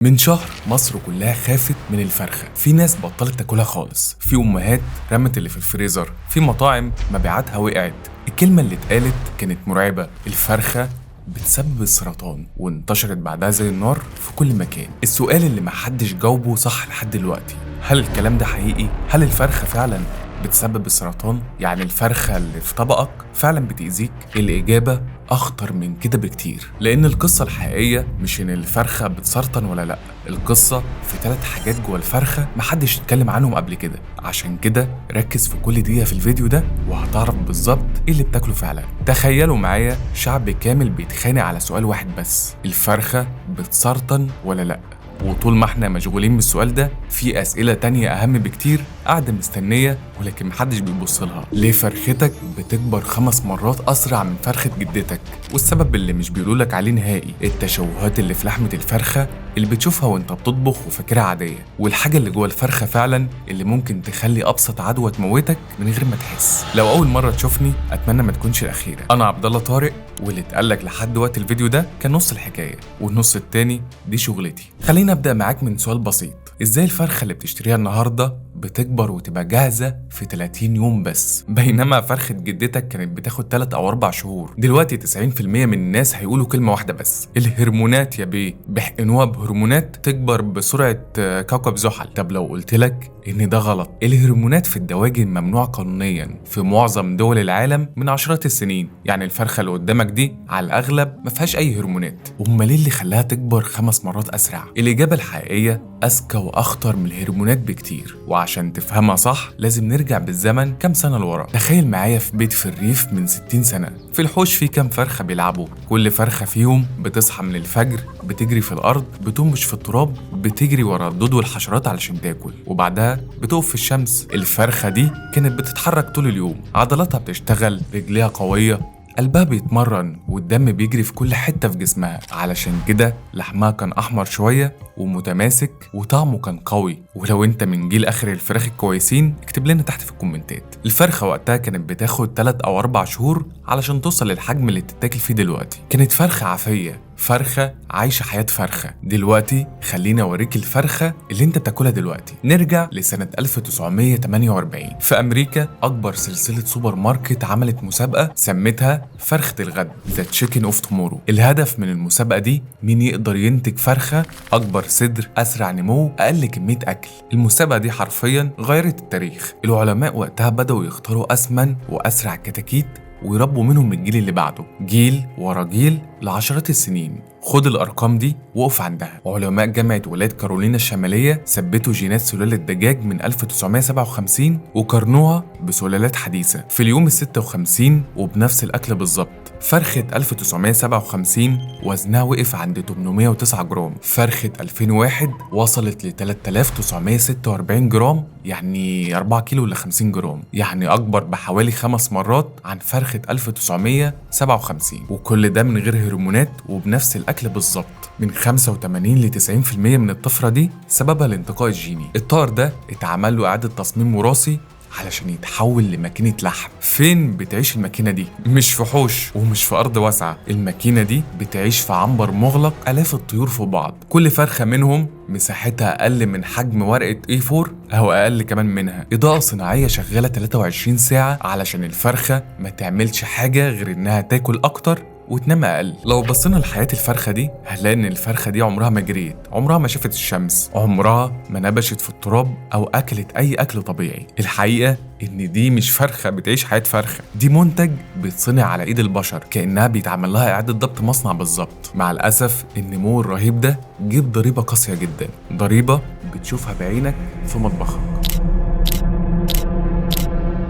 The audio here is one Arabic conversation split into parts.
من شهر مصر كلها خافت من الفرخة. في ناس بطلت تاكلها خالص، في أمهات رمت اللي في الفريزر، في مطاعم مبيعاتها وقعت. الكلمة اللي اتقالت كانت مرعبة: الفرخة بتسبب السرطان، وانتشرت بعدها زي النار في كل مكان. السؤال اللي محدش جاوبه صح لحد دلوقتي: هل الكلام ده حقيقي؟ هل الفرخة فعلا بتسبب السرطان؟ يعني الفرخة اللي في طبقك فعلا بتأذيك؟ الإجابة أخطر من كده بكتير، لأن القصة الحقيقية مش إن الفرخة بتسرطن ولا لأ، القصة في 3 حاجات جوه الفرخة محدش اتكلم عنهم قبل كده. عشان كده ركز في كل دقيقة في الفيديو ده وهتعرف بالظبط إيه اللي بتاكله فعلا. تخيلوا معايا شعب كامل بيتخانق على سؤال واحد بس: الفرخة بتسرطن ولا لأ؟ وطول ما احنا مشغولين بالسؤال ده، في أسئلة تانية أهم بكتير قاعدة مستنية ولكن محدش بيبص لها. ليه فرختك بتكبر 5 مرات أسرع من فرخة جدتك؟ والسبب اللي مش بيقولولك عليه نهائي: التشوهات اللي في لحمة الفرخة اللي بتشوفها وانت بتطبخ وفاكرها عادية، والحاجة اللي جوه الفرخة فعلا اللي ممكن تخلي أبسط عدوى تموتك من غير ما تحس. لو أول مرة تشوفني أتمنى ما تكونش الأخيرة. أنا عبد الله طارق، واللي اتقالك لحد وقت الفيديو ده كان نص الحكاية، والنص التاني دي شغلتي. خلينا أبدأ معاك من سؤال بسيط: إزاي الفرخة اللي بتشتريها النهاردة بتكبر وتبقى جاهزة في 30 يوم بس، بينما فرخة جدتك كانت بتاخد 3 أو 4 شهور؟ دلوقتي 90% من الناس هيقولوا كلمة واحدة بس: الهرمونات يا بيه، بيحقنوها بهرمونات تكبر بسرعة كوكب زحل. طب لو قلتلك إن ده غلط؟ الهرمونات في الدواجن ممنوع قانونيا في معظم دول العالم من عشرات السنين، يعني الفرخة اللي قدامك دي على الأغلب ما فيهاش أي هرمونات. أمال إيه اللي خلاها تكبر 5 مرات أسرع؟ الإجابة الحقيقية أذكى وأخطر من الهرمونات بكتير، وعشان تفهمها صح لازم نرجع بالزمن كام سنة لورا. تخيل معايا في بيت في الريف من 60 سنة، في الحوش في كام فرخة بيلعبوا. كل فرخة فيهم بتصحى من الفجر، بتجري في الأرض، بتنبش في التراب، بتجري ورا الدود والحشرات علشان تاكل، وبعدها بتقف في الشمس. الفرخة دي كانت بتتحرك طول اليوم، عضلاتها بتشتغل، رجليها قوية، قلبها بيتمرن، والدم بيجري في كل حتة في جسمها. علشان كده لحمها كان أحمر شوية ومتماسك وطعمه كان قوي. ولو انت من جيل آخر الفراخ الكويسين اكتب لنا تحت في الكومنتات. الفرخة وقتها كانت بتاخد 3 أو 4 شهور علشان توصل للحجم اللي تتاكل فيه دلوقتي. كانت فرخة عافية، فرخة عايشة حياة فرخة. دلوقتي خليني أوريك الفرخة اللي انت بتاكلها دلوقتي. نرجع لسنة 1948 في أمريكا. أكبر سلسلة سوبر ماركت عملت مسابقة سمتها فرخة الغد، The Chicken of Tomorrow. الهدف من المسابقة دي مين يقدر ينتج فرخة أكبر صدر، أسرع نمو، أقل كمية أكل. المسابقة دي حرفيا غيرت التاريخ. العلماء وقتها بدأوا يختاروا أسمن وأسرع كتاكيت ويربوا منهم الجيل اللي بعده، جيل ورا جيل لعشرات السنين. خد الأرقام دي وقف عندها. علماء جامعة ولاية كارولينا الشمالية ثبتوا جينات سلالة دجاج من 1957 وقارنوها بسلالات حديثة في اليوم ال56 وبنفس الأكل بالظبط. فرخة 1957 وزنها وقف عند 809 جرام، فرخة 2001 وصلت ل 3946 جرام، يعني 4 كيلو ل 50 جرام، يعني أكبر بحوالي 5 مرات عن فرخة 1957. وكل ده من غير هرمونات وبنفس الأكل بالظبط. من 85 ل 90% من الطفرة دي سببها الانتقاء الجيني. الطائر ده اتعمل له إعادة تصميم وراثي علشان يتحول لماكينة لحم. فين بتعيش الماكينة دي؟ مش في حوش ومش في أرض واسعة، الماكينة دي بتعيش في عنبر مغلق، آلاف الطيور في بعض. كل فرخة منهم مساحتها أقل من حجم ورقة A4 أو أقل كمان منها. إضاءة صناعية شغالة 23 ساعة علشان الفرخة ما تعملش حاجة غير إنها تاكل أكتر وتنام أقل. لو بصينا لحياة الفرخة دي هنلاقي إن الفرخة دي عمرها ما جريت، عمرها ما شافت الشمس، عمرها ما نبشت في التراب أو أكلت أي أكل طبيعي. الحقيقة إن دي مش فرخة بتعيش حياة فرخة، دي منتج بيتصنع على إيد البشر، كأنها بيتعمل لها إعادة ضبط مصنع بالظبط. مع الأسف النمو الرهيب ده جيب ضريبة قاسية جدا، ضريبة بتشوفها بعينك في مطبخك.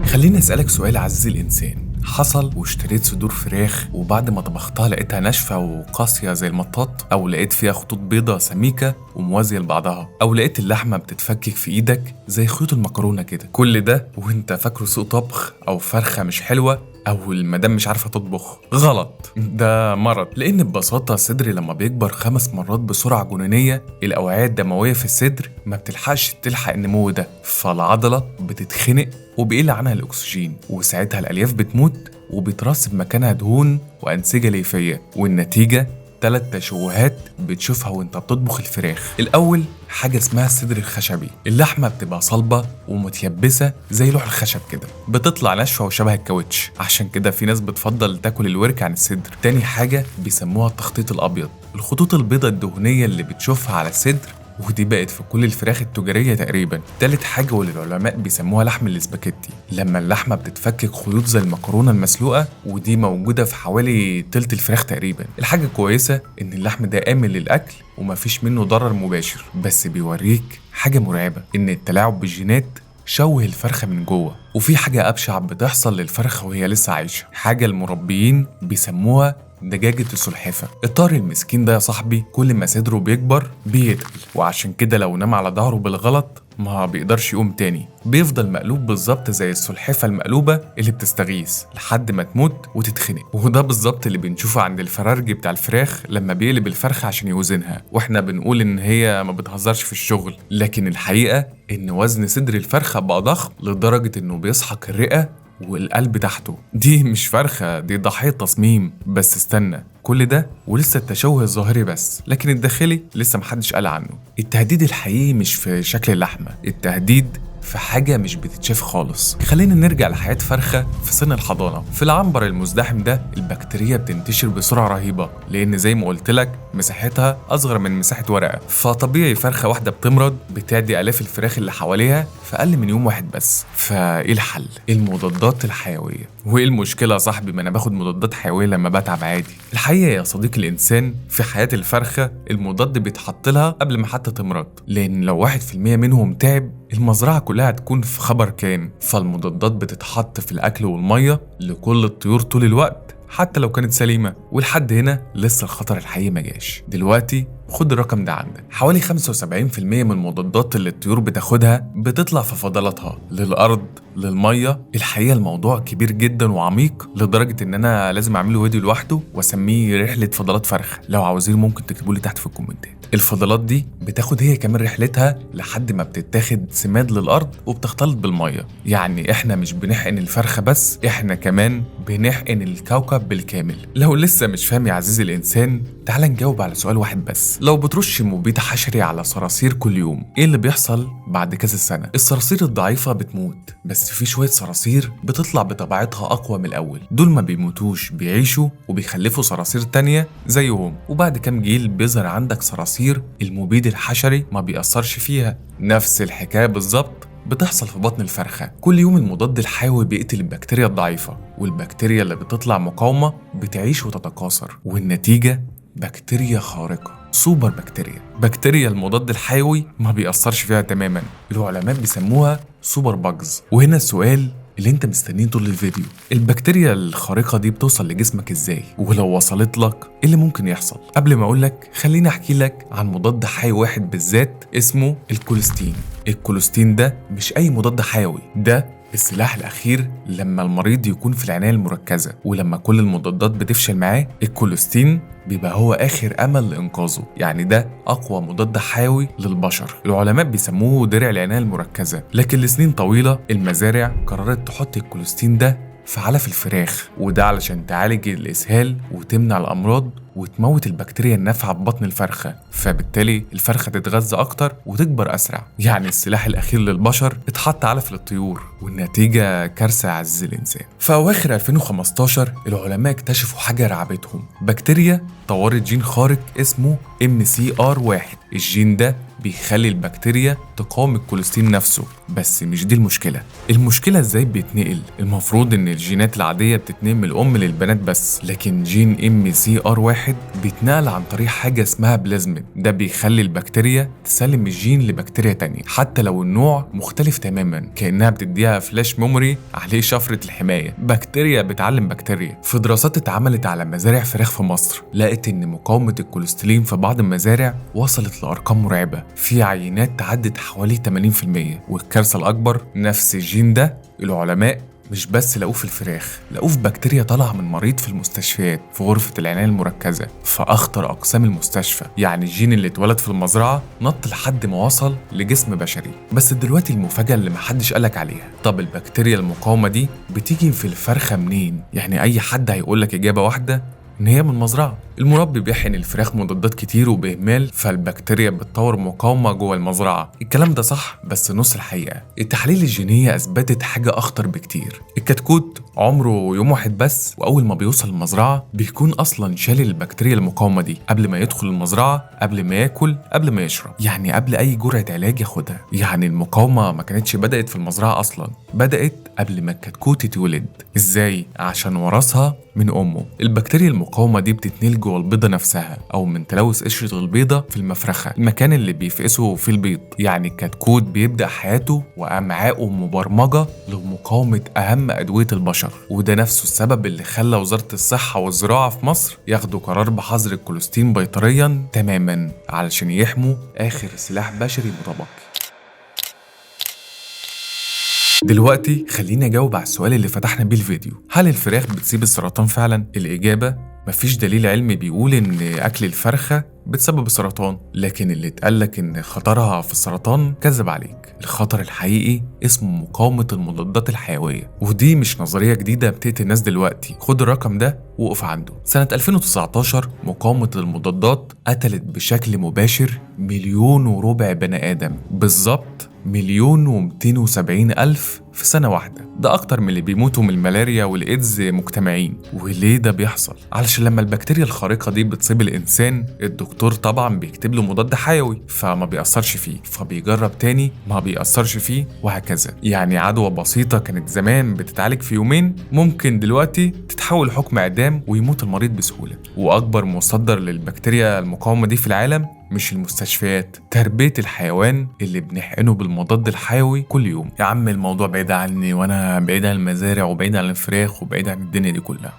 خليني أسألك سؤال عزيزي الإنسان: حصل واشتريت صدور فراخ وبعد ما طبختها لقيتها ناشفة وقاسية زي المطاط، أو لقيت فيها خطوط بيضة سميكة وموازية لبعضها، أو لقيت اللحمة بتتفكك في إيدك زي خيوط المكرونة كده؟ كل ده وانت فاكره سوء طبخ أو فرخة مش حلوة أو المدام مش عارفة تطبخ؟ غلط، ده مرض. لأن ببساطة الصدر لما بيكبر 5 مرات بسرعة جنونية، الأوعية الدموية في الصدر ما بتلحقش تلحق النمو ده، فالعضلة بتتخنق وبيقل عنها الأكسجين، وساعتها الألياف بتموت وبيترسب مكانها دهون وأنسجة ليفية، والنتيجة 3 تشوهات بتشوفها وانت بتطبخ الفراخ. الأول حاجة اسمها الصدر الخشبي. اللحمة بتبقى صلبة ومتيبسة زي لوح الخشب كده، بتطلع ناشفة وشبه الكاوتش، عشان كده في ناس بتفضل تاكل الورك عن الصدر. تاني حاجة بيسموها التخطيط الأبيض. الخطوط البيضاء الدهنية اللي بتشوفها على الصدر، ودي بقت في كل الفراخ التجارية تقريبا. تالت حاجة واللي العلماء بيسموها لحم الاسباجيتي، لما اللحمة بتتفكك خيوط زي المكرونة المسلوقة، ودي موجودة في حوالي تلت الفراخ تقريبا. الحاجة كويسة ان اللحم ده آمن للأكل ومفيش منه ضرر مباشر، بس بيوريك حاجة مرعبة، ان التلاعب بالجينات شوه الفرخة من جوه. وفي حاجة أبشع بتحصل للفرخة وهي لسه عايشة، حاجة المربيين بيسموها دجاجة السلحفة. الطار المسكين ده يا صاحبي كل ما صدره بيكبر بيتقل، وعشان كده لو نام على ظهره بالغلط ما بيقدرش يقوم تاني، بيفضل مقلوب بالظبط زي السلحفة المقلوبة اللي بتستغيث لحد ما تموت وتتخنق. وده بالظبط اللي بنشوفه عند الفرارجي بتاع الفراخ لما بيقلب الفرخة عشان يوزنها، واحنا بنقول ان هي ما بتهزرش في الشغل، لكن الحقيقة ان وزن صدر الفرخة بقى ضخم لدرجة انه بيسحق الرئة والقلب تحته. دي مش فرخة، دي ضحية تصميم. بس استنى، كل ده ولسه التشوه الظاهري بس، لكن الداخلي لسه محدش قال عنه. التهديد الحقيقي مش في شكل اللحمة، التهديد في حاجة مش بتتشاف خالص. خلينا نرجع لحياة فرخة في سن الحضانة. في العنبر المزدحم ده البكتيريا بتنتشر بسرعة رهيبة، لأن زي ما قلت لك مساحتها أصغر من مساحة ورقة، فطبيعي فرخة واحدة بتمرض بتعدي آلاف الفراخ اللي حواليها في أقل من يوم واحد بس. فإيه الحل؟ المضادات الحيوية. وإيه المشكلة يا صاحبي؟ ما أنا باخد مضادات حيوية لما بتعب عادي. الحقيقة يا صديقي الإنسان في حياة الفرخة المضاد بيتحط لها قبل ما حتى تمرض، لأن لو 1% منهم تعب المزرعة كلها هتكون في خبر كان. فالمضادات بتتحط في الأكل والمية لكل الطيور طول الوقت حتى لو كانت سليمة. ولحد هنا لسه الخطر الحقيقي ما جاش. دلوقتي خد الرقم ده عندك، حوالي 75% من المضادات اللي الطيور بتاخدها بتطلع في فضلاتها للأرض للمية. الحقيقة الموضوع كبير جدا وعميق لدرجة ان انا لازم اعمله فيديو لوحده واسميه رحلة فضلات فرخ. لو عاوزين ممكن تكتبوا لي تحت في الكومنتات. الفضلات دي بتاخد هي كمان رحلتها لحد ما بتتاخد سماد للأرض وبتختلط بالمية. يعني احنا مش بنحقن الفرخة بس، احنا كمان بنحقن الكوكب بالكامل. لو لسه مش فاهم يا عزيزي الإنسان، تعال نجاوب على سؤال واحد بس. لو بترش مبيد حشري على صراصير كل يوم، ايه اللي بيحصل بعد كذا سنة؟ الصراصير الضعيفة بتموت، بس في شوية صراصير بتطلع بطبيعتها أقوى من الأول. دول ما بيموتوش، بيعيشوا وبيخلفوا صراصير تانية زيهم، وبعد كام جيل بيظهر عندك صراصير المبيد الحشري ما بيأثرش فيها. نفس الحكاية بالظبط بتحصل في بطن الفرخة. كل يوم المضاد الحيوي بيقتل البكتيريا الضعيفة، والبكتيريا اللي بتطلع مقاومة بتعيش وتتكاثر، والنتيجة بكتيريا خارقة، سوبر بكتيريا المضاد الحيوي ما بيأثرش فيها تماما. العلماء بيسموها سوبر باجز. وهنا السؤال اللي انت مستنيه طول الفيديو، البكتيريا الخارقة دي بتوصل لجسمك ازاي؟ ولو وصلت لك ايه اللي ممكن يحصل؟ قبل ما اقولك خليني احكي لك عن مضاد حيوي واحد بالذات اسمه الكوليستين. الكوليستين ده مش اي مضاد حيوي، ده السلاح الأخير لما المريض يكون في العناية المركزة، ولما كل المضادات بتفشل معاه الكوليستين بيبقى هو آخر أمل لإنقاذه. يعني ده أقوى مضاد حيوي للبشر. العلماء بيسموه درع العناية المركزة، لكن لسنين طويلة المزارع قررت تحط الكوليستين ده في علف الفراخ، وده علشان تعالج الإسهال وتمنع الأمراض وتموت البكتيريا النافعة ببطن الفرخة، فبالتالي الفرخة تتغذى أكتر وتكبر أسرع. يعني السلاح الأخير للبشر اتحط علف للطيور، والنتيجة كارثة يا عزيزي الإنسان. في أواخر 2015 العلماء اكتشفوا حاجة رعبتهم، بكتيريا طورت جين خارق اسمه MCR1. الجين ده بيخلي البكتيريا تقاوم الكوليستين نفسه. بس مش دي المشكلة ازاي بيتنقل؟ المفروض ان الجينات العادية بتتنقل من الام للبنات بس، لكن جين MCR1 بيتنقل عن طريق حاجة اسمها بلازميد. ده بيخلي البكتيريا تسلم الجين لبكتيريا تانية حتى لو النوع مختلف تماما، كأنها بتديها فلاش ميموري عليه شفرة الحماية. بكتيريا بتعلم بكتيريا. في دراسات اتعملت على مزارع فراخ في مصر لقت ان مقاومة الكوليسترول في بعض المزارع وصلت لأرقام مرعبة، في عينات تعدت حوالي 80%. والكارثة الأكبر نفس الجين ده العلماء مش بس لقوه في الفراخ، لقوه في بكتيريا طالعة من مريض في المستشفيات في غرفة العناية المركزة في أخطر أقسام المستشفى. يعني الجين اللي اتولد في المزرعة نط لحد ما وصل لجسم بشري. بس دلوقتي المفاجأة اللي محدش قالك عليها، طب البكتيريا المقاومة دي بتيجي في الفرخة منين؟ يعني أي حد هيقولك إجابة واحدة إن هي من مزرعة. المربي بيحقن الفراخ مضادات كتير وبإهمال، فالبكتيريا بتطور مقاومة جوه المزرعة. الكلام ده صح بس نص الحقيقة. التحاليل الجينية أثبتت حاجة أخطر بكتير. الكتكوت عمره يوم واحد بس، وأول ما بيوصل المزرعة بيكون أصلا شال البكتيريا المقاومة دي قبل ما يدخل المزرعة، قبل ما ياكل، قبل ما يشرب، يعني قبل أي جرعة علاج ياخدها. يعني المقاومة ما كانتش بدأت في المزرعة أصلا، بدأت قبل ما الكتكوت يتولد. إزاي؟ عشان ورثها من أمه. البكتيريا المقاومة دي بتتنقل جوه البيضة نفسها أو من تلوث قشرة البيضة في المفرخة، المكان اللي بيفقسوا فيه البيض. يعني الكتكوت بيبدأ حياته وأمعائه مبرمجة لمقاومة أهم أدوية البشر، وده نفسه السبب اللي خلى وزارة الصحة والزراعة في مصر ياخدوا قرار بحظر الكولوستين بيطريا تماما علشان يحموا آخر سلاح بشري متبقي. دلوقتي خليني أجاوب على السؤال اللي فتحنا بيه الفيديو: هل الفراخ بتسيب السرطان فعلا؟ الإجابة: مفيش دليل علمي بيقول إن أكل الفرخة بتسبب السرطان، لكن اللي اتقالك إن خطرها في السرطان كذب عليك. الخطر الحقيقي اسمه مقاومة المضادات الحيوية، ودي مش نظرية جديدة بتقتل الناس دلوقتي. خد الرقم ده وقف عنده. سنة 2019 مقاومة المضادات قتلت بشكل مباشر 1.4 مليون بني آدم، بالظبط 1,270,000 في سنة واحدة. ده أكتر من اللي بيموتوا من الملاريا والإيدز مجتمعين. وليه ده بيحصل؟ علشان لما البكتيريا الخارقة دي بتصيب الإنسان، الدكتور طبعا بيكتب له مضاد حيوي فما بيأثرش فيه، فبيجرب تاني ما بيأثرش فيه، وهكذا. يعني عدوى بسيطة كانت زمان بتتعالج في يومين، ممكن دلوقتي تتحول لحكم إعدام ويموت المريض بسهولة. وأكبر مصدر للبكتيريا المقاومة دي في العالم مش المستشفيات، تربية الحيوان اللي بنحقنه بالمضاد الحيوي كل يوم. يا عم الموضوع بعيد عني، وانا بعيد عن المزارع وبعيد عن الفراخ وبعيد عن الدنيا دي كلها.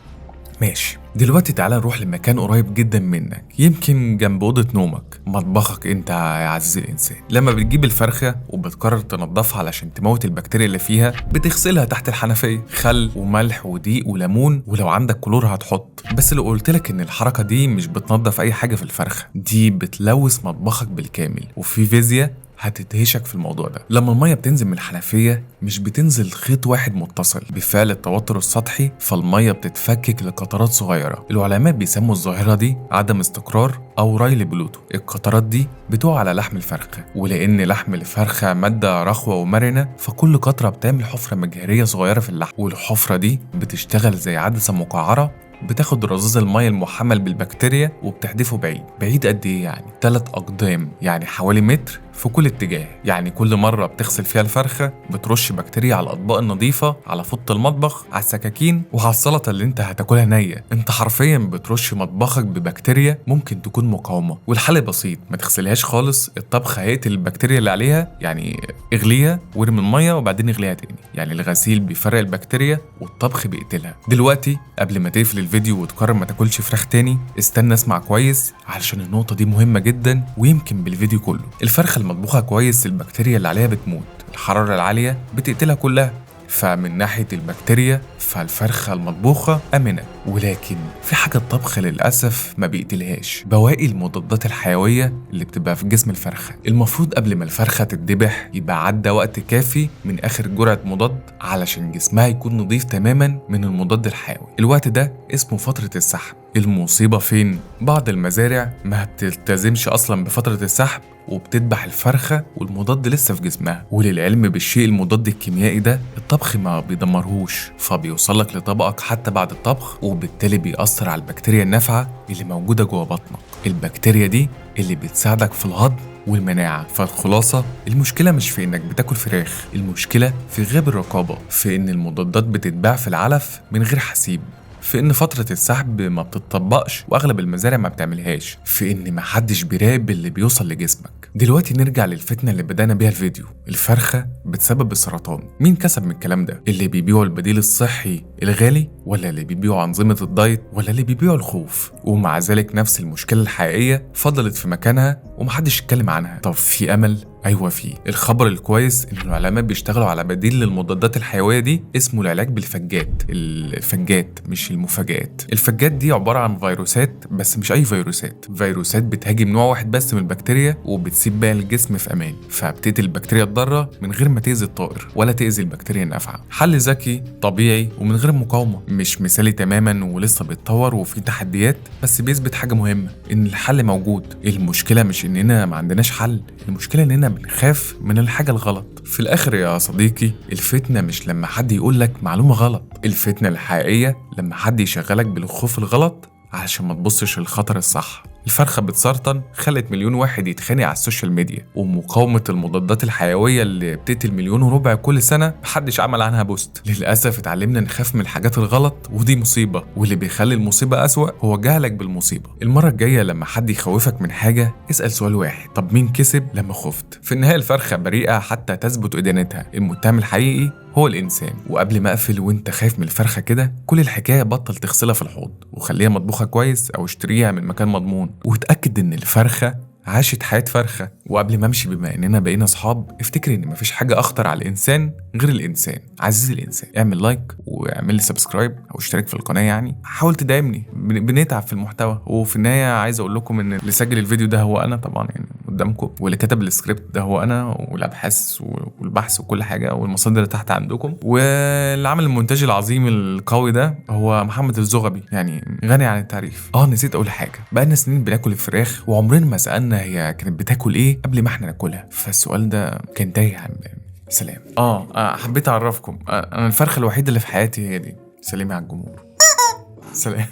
ماشي، دلوقتي تعالى نروح لمكان قريب جدا منك، يمكن جنب أوضة نومك، مطبخك انت يا عزيزي الإنسان. لما بتجيب الفرخة وبتقرر تنضفها علشان تموت البكتيريا اللي فيها، بتغسلها تحت الحنفية، خل وملح ودقيق وليمون، ولو عندك كلور هتحط. بس لو قلتلك ان الحركة دي مش بتنضف أي حاجة في الفرخة، دي بتلوث مطبخك بالكامل، وفي فيزياء هتدهشك في الموضوع ده. لما المية بتنزل من الحنفية مش بتنزل خيط واحد متصل، بفعل التوتر السطحي فالمية بتتفكك لقطرات صغيرة. العلماء بيسموا الظاهرة دي عدم استقرار أو رايلي بلوتو. القطرات دي بتقع على لحم الفرخة، ولأن لحم الفرخة مادة رخوة ومرنة، فكل قطرة بتعمل حفرة مجهرية صغيرة في اللحم، والحفرة دي بتشتغل زي عدسة مقعرة بتاخد رذاذ المية المحمل بالبكتيريا وبتحدفه بعيد قد ايه؟ يعني 3 أقدام، يعني حوالي متر في كل اتجاه. يعني كل مرة بتغسل فيها الفرخة بترش بكتيريا على الأطباق النظيفة، على فوط المطبخ، على السكاكين، وعلى السلطة اللي انت هتاكلها نية. انت حرفيا بترش مطبخك ببكتيريا ممكن تكون مقاومة. والحل بسيط، ما تغسلهاش خالص، الطبخ هيقتل البكتيريا اللي عليها. يعني اغليها وارمي المية وبعدين اغليها تاني. يعني الغسيل بيفرق البكتيريا والطبخ بيقتلها. دلوقتي قبل ما تقفل الفيديو وتقرر ما تاكلش فراخ تاني، استنى اسمع كويس علشان النقطة دي مهمة جدا، ويمكن بالفيديو كله. الفرخة المطبوخة كويس البكتيريا اللي عليها بتموت، الحرارة العالية بتقتلها كلها. فمن ناحية البكتيريا فالفرخة المطبوخة آمنة. ولكن في حاجة الطبخ للأسف ما بيقتلهاش: بواقي المضادات الحيوية اللي بتبقى في جسم الفرخة. المفروض قبل ما الفرخة تتذبح يبقى عدى وقت كافي من آخر جرعة مضاد علشان جسمها يكون نظيف تماما من المضاد الحيوي. الوقت ده اسمه فترة السحب. المصيبة فين؟ بعض المزارع ما بتلتزمش أصلا بفترة السحب وبتذبح الفرخة والمضاد لسه في جسمها. وللعلم بالشيء المضاد الكيميائي ده الطبخ ما بيدمرهوش، فبيوصلك لطبقك حتى بعد الطبخ، وبالتالي بيأثر على البكتيريا النافعة اللي موجودة جوه بطنك. البكتيريا دي اللي بتساعدك في الهضم والمناعة. فالخلاصة، المشكلة مش في انك بتاكل فراخ، المشكلة في غياب الرقابة، في ان المضادات بتتباع في العلف من غير حسيب، في ان فترة السحب ما بتطبقش واغلب المزارع ما بتعملهاش، في ان ما حدش بيراقب اللي بيوصل لجسمك. دلوقتي نرجع للفتنة اللي بدأنا بيها الفيديو: الفرخة بتسبب السرطان. مين كسب من الكلام ده؟ اللي بيبيعوا البديل الصحي الغالي، ولا اللي بيبيعوا أنظمة الدايت، ولا اللي بيبيعوا الخوف؟ ومع ذلك نفس المشكلة الحقيقية فضلت في مكانها ومحدش يتكلم عنها. طب في أمل؟ أيوة فيه. الخبر الكويس إن العلماء بيشتغلوا على بديل للمضادات الحيوية دي اسمه العلاج بالفجات. الفجات مش المفاجآت. الفجات دي عبارة عن فيروسات، بس مش أي فيروسات بتهاجم نوع واحد بس من البكتيريا وبتسيب باقي الجسم في أمان، فبتقتل البكتيريا الضارة من غير ما تأذي الطائر ولا تأذي البكتيريا النافعة. حل ذكي طبيعي ومن غير مقاومة. مش مثالي تماما ولسه بيتطور وفي تحديات، بس بيثبت حاجة مهمة، إن الحل موجود. المشكلة مش إننا ما عندناش حل، المشكلة إننا بنخاف من الحاجة الغلط. في الآخر يا صديقي، الفتنة مش لما حد يقولك معلومة غلط، الفتنة الحقيقية لما حد يشغلك بالخوف الغلط علشان ما تبصش الخطر الصح. الفرخة بتسرطن خلت مليون واحد يتخانق على السوشيال ميديا، ومقاومة المضادات الحيوية اللي بتقتل 1.4 مليون كل سنة محدش عمل عنها بوست. للأسف اتعلمنا نخاف من الحاجات الغلط، ودي مصيبة، واللي بيخلي المصيبة أسوأ هو جهلك بالمصيبة. المرة الجاية لما حد يخوفك من حاجة اسأل سؤال واحد: طب مين كسب لما خفت؟ في النهاية الفرخة بريئة حتى تثبت إدانتها، المتهم الحقيقي هو الإنسان. وقبل ما أقفل وإنت خايف من الفرخة كده، كل الحكاية بطل تغسلها في الحوض وخليها مطبوخة كويس أو اشتريها من مكان مضمون، وتأكد إن الفرخة عاشت حياة فرخة. وقبل ما أمشي، بما إننا بقينا أصحاب، افتكر إن مفيش حاجة أخطر على الإنسان غير الإنسان. عزيزي الإنسان، اعمل لايك واعمل لي سبسكرايب أو اشترك في القناة، يعني حاول تدعمني، بنتعب في المحتوى. وفي النهاية عايز أقول لكم إن اللي سجل الفيديو ده هو أنا طبعا، يعني قدامكم، واللي كتب السكريبت ده هو أنا، والأبحاث والبحث وكل حاجة، والمصادر تحت عندكم، واللي عمل المونتاج العظيم القوي ده هو محمد الزغبي، يعني غني عن التعريف. نسيت أقول حاجة، بقالنا سنين بناكل الفراخ وعمرنا ما سألنا هي كانت بتاكل ايه قبل ما احنا ناكلها، فالسؤال ده كان تايه عن بالي. سلام. حبيت اعرفكم، انا الفرخه الوحيده اللي في حياتي هي دي. سلامي على الجمهور. سلام.